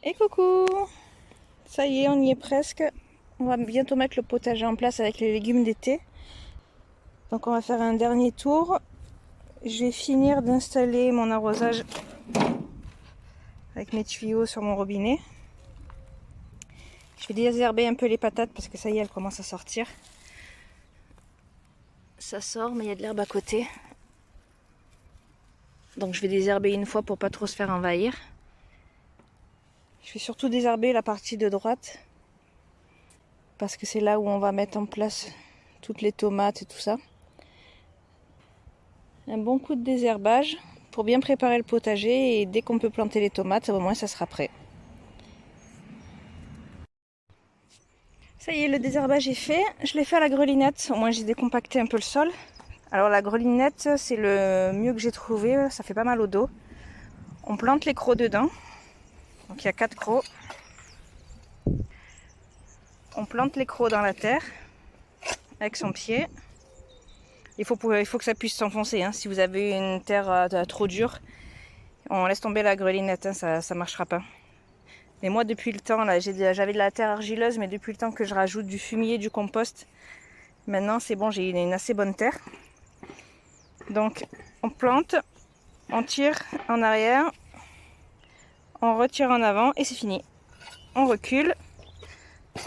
Et coucou! Ça y est, on y est presque. On va bientôt mettre le potager en place avec les légumes d'été. Donc on va faire un dernier tour. Je vais finir d'installer mon arrosage avec mes tuyaux sur mon robinet. Je vais désherber un peu les patates parce que ça y est, elles commencent à sortir. Ça sort, mais il y a de l'herbe à côté. Donc je vais désherber une fois pour pas trop se faire envahir. Je vais surtout désherber la partie de droite parce que c'est là où on va mettre en place toutes les tomates et tout ça. Un bon coup de désherbage pour bien préparer le potager et dès qu'on peut planter les tomates, au moins ça sera prêt. Ça y est, le désherbage est fait. Je l'ai fait à la grelinette, au moins j'ai décompacté un peu le sol. Alors la grelinette, c'est le mieux que j'ai trouvé, ça fait pas mal au dos. On plante les crocs dedans. Donc il y a 4 crocs. On plante les crocs dans la terre avec son pied. Il faut que ça puisse s'enfoncer. Hein. Si vous avez une terre trop dure, on laisse tomber la grelinette, hein, ça ne marchera pas. Mais moi, depuis le temps, là, j'avais de la terre argileuse, mais depuis le temps que je rajoute du fumier, du compost, maintenant c'est bon, j'ai une assez bonne terre. Donc, on plante, on tire en arrière, on retire en avant et c'est fini. On recule,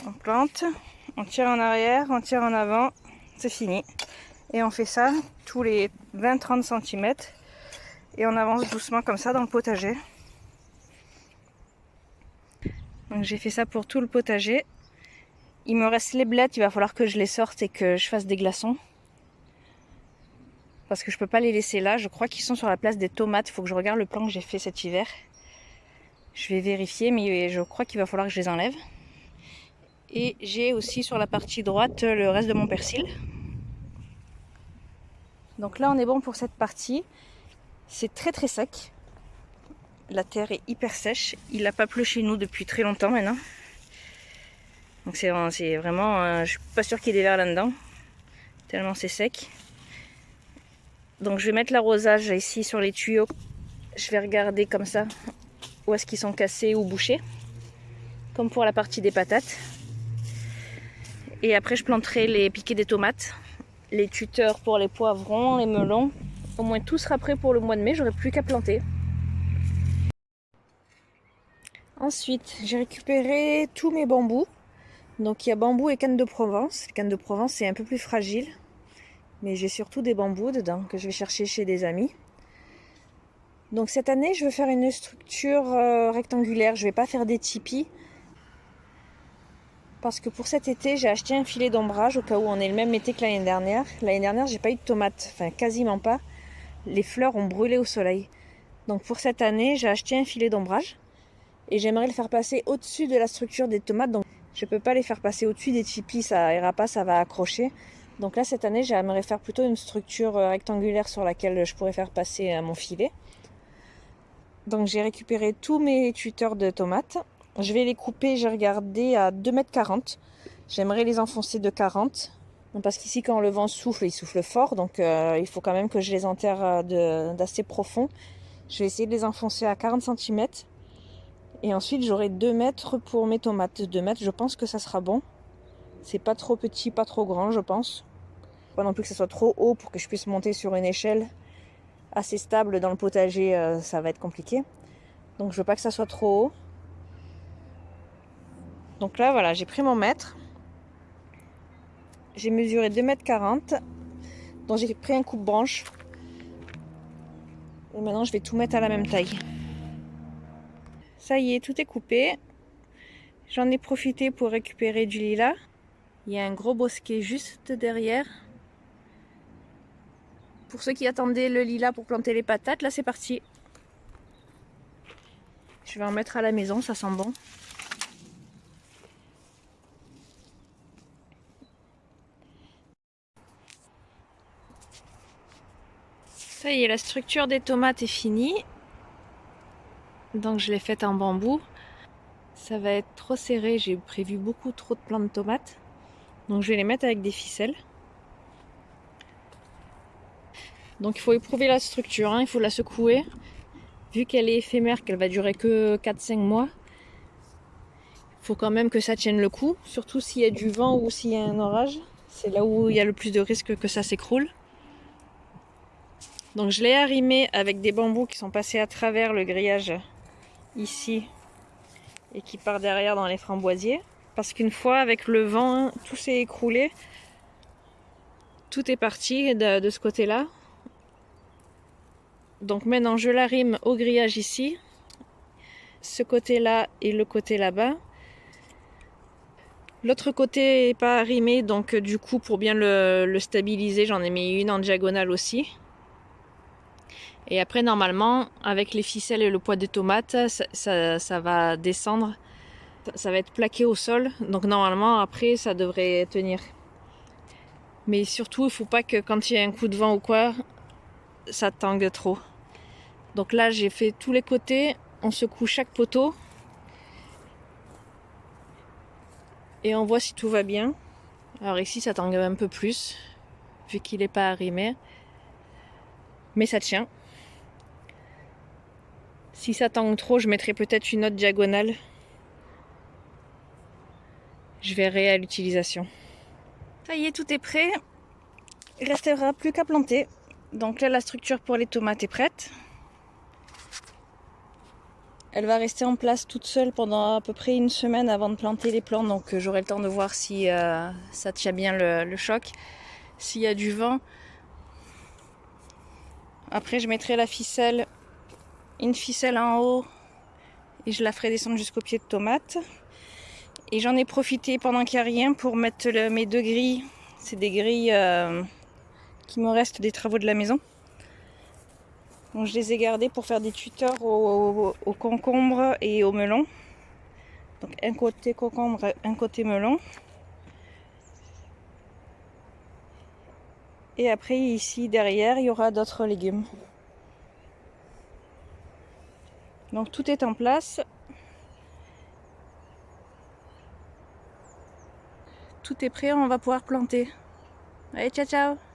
on plante, on tire en arrière, on tire en avant, c'est fini. Et on fait ça tous les 20-30 cm et on avance doucement comme ça dans le potager. Donc j'ai fait ça pour tout le potager. Il me reste les blettes, il va falloir que je les sorte et que je fasse des glaçons. Parce que je peux pas les laisser là, je crois qu'ils sont sur la place des tomates. Il faut que je regarde le plan que j'ai fait cet hiver. Je vais vérifier, mais je crois qu'il va falloir que je les enlève. Et j'ai aussi sur la partie droite le reste de mon persil. Donc là on est bon pour cette partie. C'est très très sec. La terre est hyper sèche. Il n'a pas plu chez nous depuis très longtemps maintenant. Donc c'est vraiment... je suis pas sûre qu'il y ait des vers là-dedans. Tellement c'est sec. Donc je vais mettre l'arrosage ici sur les tuyaux. Je vais regarder comme ça où est-ce qu'ils sont cassés ou bouchés. Comme pour la partie des patates. Et après je planterai les piquets des tomates. Les tuteurs pour les poivrons, les melons. Au moins tout sera prêt pour le mois de mai. J'aurai plus qu'à planter. Ensuite j'ai récupéré tous mes bambous. Donc il y a bambou et canne de Provence. La canne de Provence c'est un peu plus fragile. Mais j'ai surtout des bambous dedans que je vais chercher chez des amis. Donc cette année je veux faire une structure rectangulaire. Je vais pas faire des tipis. Parce que pour cet été j'ai acheté un filet d'ombrage au cas où on est le même été que l'année dernière. L'année dernière j'ai pas eu de tomates. Enfin quasiment pas. Les fleurs ont brûlé au soleil. Donc pour cette année j'ai acheté un filet d'ombrage. Et j'aimerais le faire passer au-dessus de la structure des tomates. Donc je peux pas les faire passer au-dessus des tipis. Ça ira pas, ça va accrocher. Donc là, cette année, j'aimerais faire plutôt une structure rectangulaire sur laquelle je pourrais faire passer mon filet. Donc j'ai récupéré tous mes tuteurs de tomates. Je vais les couper, j'ai regardé, à 2,40 m. J'aimerais les enfoncer de 40. Parce qu'ici, quand le vent souffle, il souffle fort. Donc il faut quand même que je les enterre d'assez profond. Je vais essayer de les enfoncer à 40 cm. Et ensuite, j'aurai 2 mètres pour mes tomates. 2 mètres, je pense que ça sera bon. C'est pas trop petit, pas trop grand, je pense. Pas non plus que ça soit trop haut pour que je puisse monter sur une échelle assez stable dans le potager, ça va être compliqué. Donc je veux pas que ça soit trop haut. Donc là voilà, j'ai pris mon mètre. J'ai mesuré 2,40 m. Donc j'ai pris un coupe-branche. Et maintenant je vais tout mettre à la même taille. Ça y est, tout est coupé. J'en ai profité pour récupérer du lilas. Il y a un gros bosquet juste derrière. Pour ceux qui attendaient le lilas pour planter les patates, là c'est parti. Je vais en mettre à la maison, ça sent bon. Ça y est, la structure des tomates est finie. Donc je l'ai faite en bambou. Ça va être trop serré, j'ai prévu beaucoup trop de plants de tomates. Donc je vais les mettre avec des ficelles. Donc il faut éprouver la structure, hein, il faut la secouer. Vu qu'elle est éphémère, qu'elle va durer que 4-5 mois, Faut quand même que ça tienne le coup, surtout s'il y a du vent ou s'il y a un orage. C'est là où il y a le plus de risque que ça s'écroule. Donc je l'ai arrimé avec des bambous qui sont passés à travers le grillage ici et qui part derrière dans les framboisiers. Parce qu'une fois avec le vent, tout s'est écroulé. Tout est parti de ce côté-là. Donc maintenant je l'arrime au grillage ici. Ce côté-là et le côté là-bas. L'autre côté n'est pas arrimé, donc du coup pour bien le stabiliser, j'en ai mis une en diagonale aussi. Et après normalement, avec les ficelles et le poids des tomates, ça va descendre. Ça va être plaqué au sol, donc normalement après ça devrait tenir. Mais surtout, il ne faut pas que quand il y a un coup de vent ou quoi, ça tangue trop. Donc là j'ai fait tous les côtés, on secoue chaque poteau. Et on voit si tout va bien. Alors ici ça tangue un peu plus, vu qu'il n'est pas arrimé. Mais ça tient. Si ça tangue trop, je mettrai peut-être une autre diagonale. Je verrai à l'utilisation. Ça y est, tout est prêt. Il restera plus qu'à planter. Donc là, la structure pour les tomates est prête. Elle va rester en place toute seule pendant à peu près une semaine avant de planter les plants. Donc j'aurai le temps de voir si ça tient bien le choc. S'il y a du vent. Après, je mettrai la ficelle, une ficelle en haut. Et je la ferai descendre jusqu'au pied de tomate. Et j'en ai profité pendant qu'il n'y a rien pour mettre mes deux grilles. C'est des grilles qui me restent des travaux de la maison. Donc je les ai gardées pour faire des tuteurs au concombre et au melon. Donc un côté concombre, un côté melon. Et après ici derrière il y aura d'autres légumes. Donc tout est en place. Tout est prêt, on va pouvoir planter. Allez, ciao ciao!